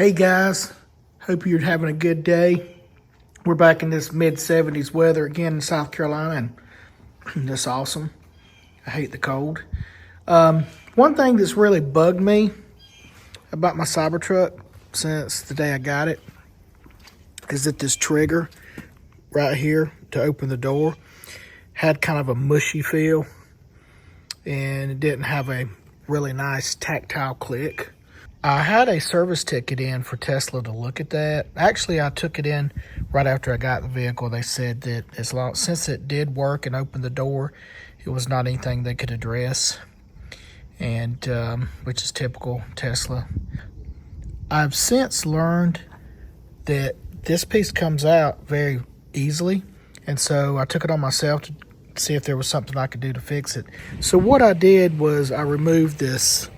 Hey guys, hope you're having a good day. We're back in this mid-70s weather again in South Carolina, and that's awesome. I hate the cold. One thing that's really bugged me about my Cybertruck since the day I got it is that this trigger right here to open the door had kind of a mushy feel, and it didn't have a really nice tactile click. I had a service ticket in for Tesla to look at that. Actually, I took it in right after I got the vehicle. They said that since it did work and opened the door, it was not anything they could address, and which is typical Tesla. I've since learned that this piece comes out very easily, and so I took it on myself to see if there was something I could do to fix it. So what I did was I removed this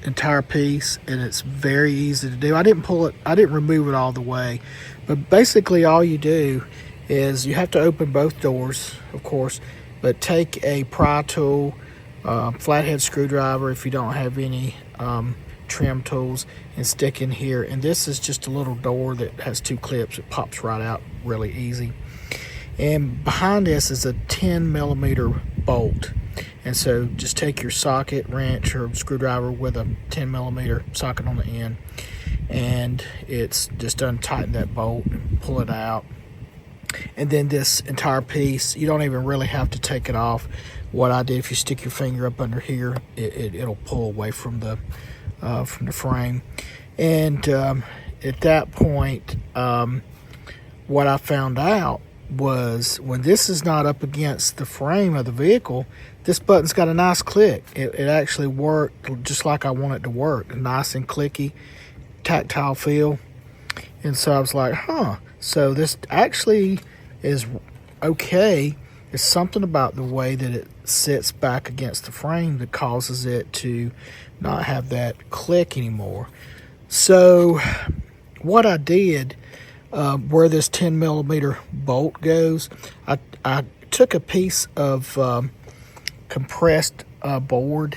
entire piece, and it's very easy to do. I didn't remove it all the way, but basically all you do is you have to open both doors, of course, but take a pry tool, flathead screwdriver if you don't have any trim tools, and stick in here. And this is just a little door that has two clips. It pops right out really easy. And behind this is a 10mm bolt. And so just take your socket, wrench, or screwdriver with a 10mm socket on the end, and it's just untighten that bolt and pull it out. And then this entire piece, you don't even really have to take it off. What I did, if you stick your finger up under here, it'll pull away from the frame. And at that point, what I found out was when this is not up against the frame of the vehicle, this button's got a nice click. It actually worked just like I want it to work. Nice and clicky, tactile feel. And so I was like, so this actually is okay. It's something about the way that it sits back against the frame that causes it to not have that click anymore. So what I did, where this 10mm bolt goes, I took a piece of compressed board,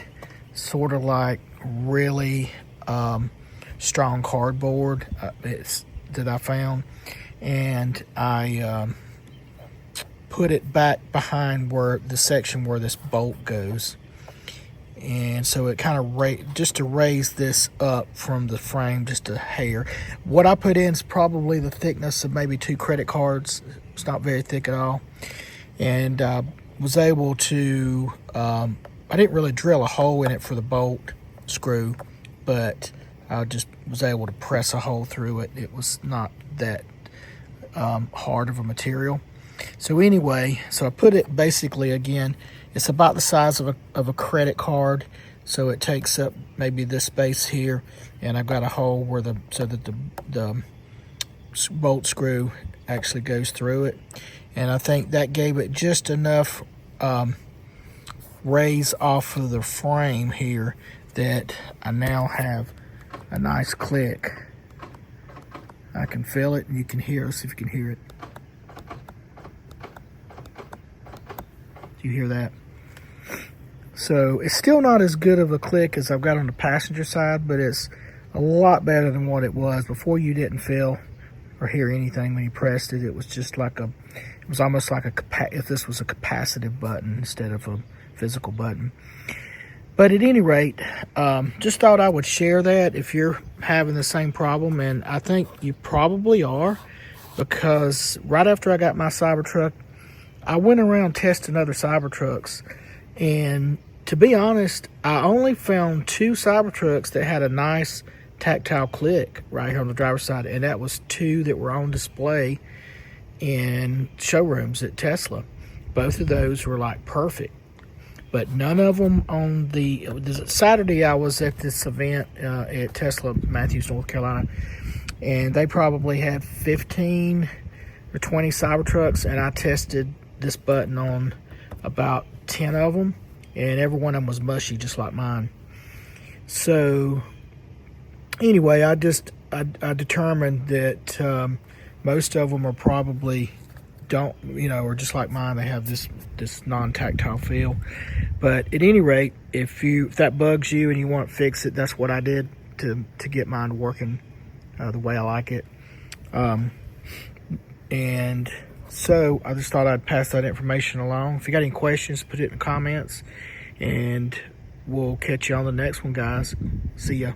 sort of like really strong cardboard that I found, and I put it back behind where the section where this bolt goes. And so it kind of just to raise this up from the frame just a hair. What I put in is probably the thickness of maybe 2 credit cards. It's not very thick at all. And was able to, I didn't really drill a hole in it for the bolt screw, but I just was able to press a hole through it. It was not that hard of a material. So anyway, so I put it basically, again, it's about the size of a credit card, so it takes up maybe this space here, and I've got a hole so that the bolt screw actually goes through it. And I think that gave it just enough raise off of the frame here that I now have a nice click. I can feel it, and you can hear it. See if you can hear it. Do you hear that? So it's still not as good of a click as I've got on the passenger side, but it's a lot better than what it was. Before, you didn't feel or hear anything when you pressed it. It was just like it was almost like if this was a capacitive button instead of a physical button. But at any rate, just thought I would share that if you're having the same problem, and I think you probably are, because right after I got my Cybertruck, I went around testing other Cybertrucks, and to be honest, I only found 2 Cybertrucks that had a nice tactile click right here on the driver's side, and that was 2 that were on display in showrooms at Tesla. Both of those were like perfect, but none of them on the Saturday. I was at this event at Tesla Matthews, North Carolina, and they probably had 15 or 20 Cybertrucks, and I tested this button on about 10 of them, and every one of them was mushy just like mine. So anyway, I determined that most of them are probably are just like mine. They have this non-tactile feel. But at any rate, if that bugs you and you want to fix it, that's what I did. to get mine working the way I like it. And so I just thought I'd pass that information along. If you got any questions, put it in the comments, and we'll catch you on the next one, guys. See ya.